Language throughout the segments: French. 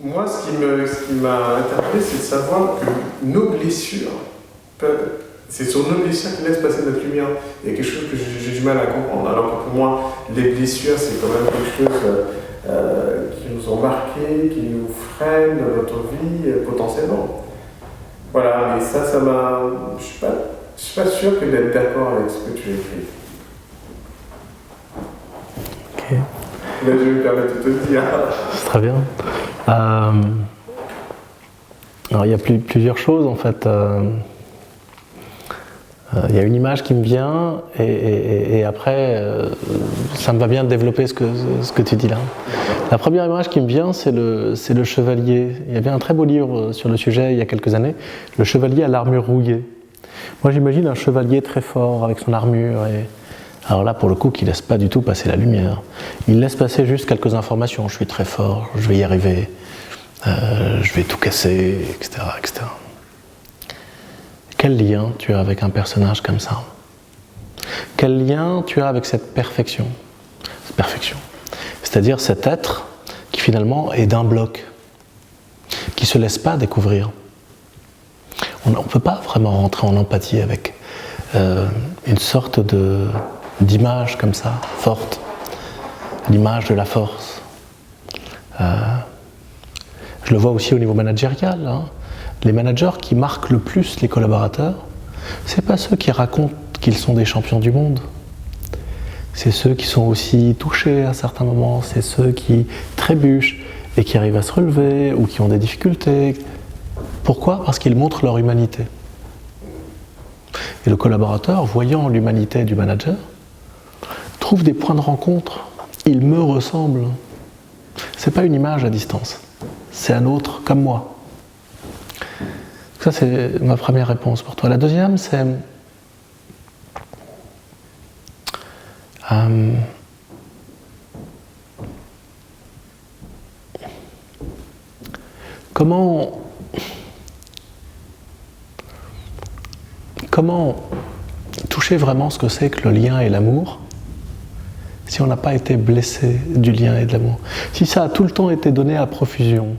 Moi, ce qui m'a interpellé, c'est de savoir que nos blessures c'est sur nos blessures qui laissent passer notre lumière. Il y a quelque chose que j'ai du mal à comprendre. Alors que pour moi, les blessures, c'est quand même quelque chose qui nous ont marqués, qui nous freine dans notre vie potentiellement. Voilà, et ça m'a... Je suis pas sûr que d'être d'accord avec ce que tu as écrit. Ok. Là, je vais me permettre de te le dire. C'est très bien. Alors, il y a plusieurs choses, en fait. Il y a une image qui me vient et après ça me va bien de développer ce que tu dis là. La première image qui me vient, c'est le chevalier. Il y avait un très beau livre sur le sujet il y a quelques années, Le chevalier à l'armure rouillée. Moi j'imagine un chevalier très fort avec son armure et alors là pour le coup qui laisse pas du tout passer la lumière. Il laisse passer juste quelques informations. Je suis très fort, je vais y arriver, je vais tout casser, etc., etc. Quel lien tu as avec un personnage comme ça? Quel lien tu as avec cette perfection? Cette perfection. C'est-à-dire cet être qui finalement est d'un bloc, qui ne se laisse pas découvrir. On ne peut pas vraiment rentrer en empathie avec une sorte d'image comme ça, forte, l'image de la force. Je le vois aussi au niveau managérial, hein. Les managers qui marquent le plus les collaborateurs, c'est pas ceux qui racontent qu'ils sont des champions du monde. C'est ceux qui sont aussi touchés à certains moments, c'est ceux qui trébuchent et qui arrivent à se relever ou qui ont des difficultés. Pourquoi? Parce qu'ils montrent leur humanité. Et le collaborateur, voyant l'humanité du manager, trouve des points de rencontre. Il me ressemble. C'est pas une image à distance, c'est un autre comme moi. Ça, c'est ma première réponse pour toi. La deuxième, c'est comment toucher vraiment ce que c'est que le lien et l'amour si on n'a pas été blessé du lien et de l'amour. Si ça a tout le temps été donné à profusion,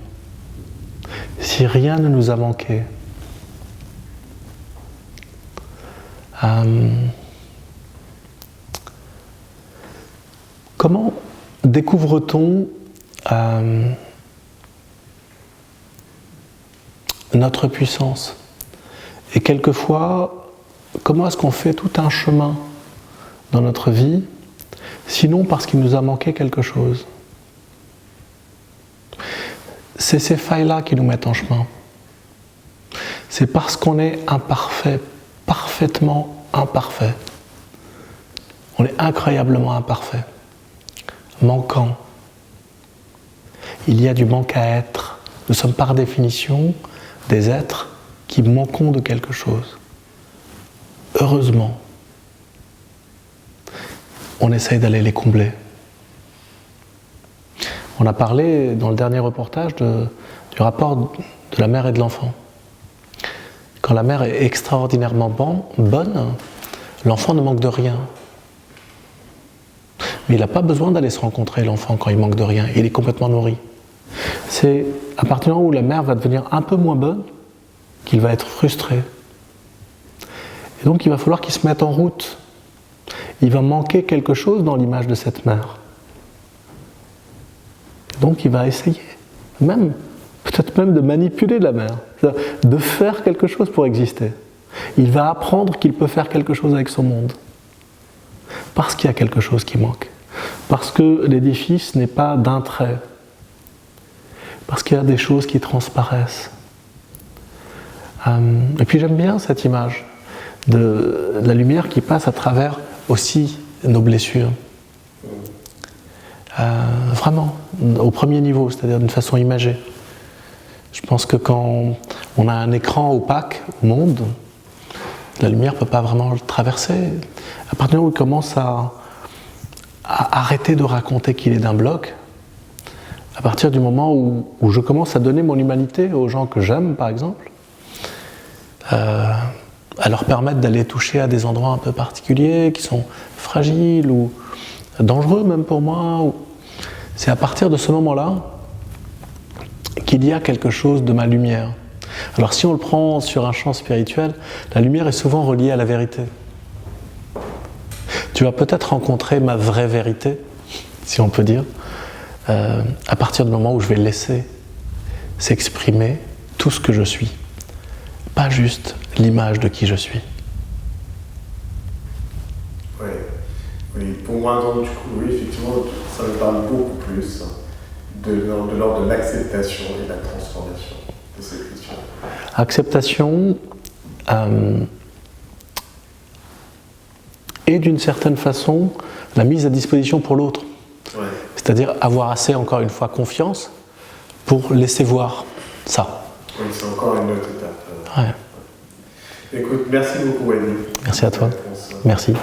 si rien ne nous a manqué, comment découvre-t-on notre puissance? Et quelquefois, comment est-ce qu'on fait tout un chemin dans notre vie, sinon parce qu'il nous a manqué quelque chose? C'est ces failles-là qui nous mettent en chemin. C'est parce qu'on est imparfait, parfaitement imparfait. On est incroyablement imparfait, manquant. Il y a du manque à être. Nous sommes par définition des êtres qui manquons de quelque chose. Heureusement, on essaye d'aller les combler. On a parlé dans le dernier reportage du rapport de la mère et de l'enfant. Quand la mère est extraordinairement bonne, l'enfant ne manque de rien. Mais il n'a pas besoin d'aller se rencontrer, l'enfant, quand il manque de rien. Il est complètement nourri. C'est à partir du moment où la mère va devenir un peu moins bonne qu'il va être frustré. Et donc il va falloir qu'il se mette en route. Il va manquer quelque chose dans l'image de cette mère. Donc il va essayer, peut-être même de manipuler la mère, de faire quelque chose pour exister. Il va apprendre qu'il peut faire quelque chose avec son monde. Parce qu'il y a quelque chose qui manque. Parce que l'édifice n'est pas d'un trait. Parce qu'il y a des choses qui transparaissent. Et puis j'aime bien cette image de la lumière qui passe à travers aussi nos blessures. Vraiment, au premier niveau, c'est-à-dire d'une façon imagée. Je pense que quand on a un écran opaque au monde, la lumière ne peut pas vraiment le traverser. À partir du moment où il commence à arrêter de raconter qu'il est d'un bloc, à partir du moment où je commence à donner mon humanité aux gens que j'aime, par exemple, à leur permettre d'aller toucher à des endroits un peu particuliers, qui sont fragiles ou dangereux même pour moi, c'est à partir de ce moment-là qu'il y a quelque chose de ma lumière. Alors si on le prend sur un champ spirituel, la lumière est souvent reliée à la vérité. Tu vas peut-être rencontrer ma vraie vérité, si on peut dire, à partir du moment où je vais laisser s'exprimer tout ce que je suis, pas juste l'image de qui je suis. Oui, oui. Pour moi, donc, du coup, oui, effectivement, ça me parle beaucoup plus de l'ordre de l'acceptation et de la transformation de cette question. Acceptation et d'une certaine façon la mise à disposition pour l'autre. Ouais. C'est-à-dire avoir assez, encore une fois, confiance pour laisser voir ça. Oui, c'est encore une autre étape. Ouais. Écoute, merci beaucoup, Wendy. Merci à toi. Merci.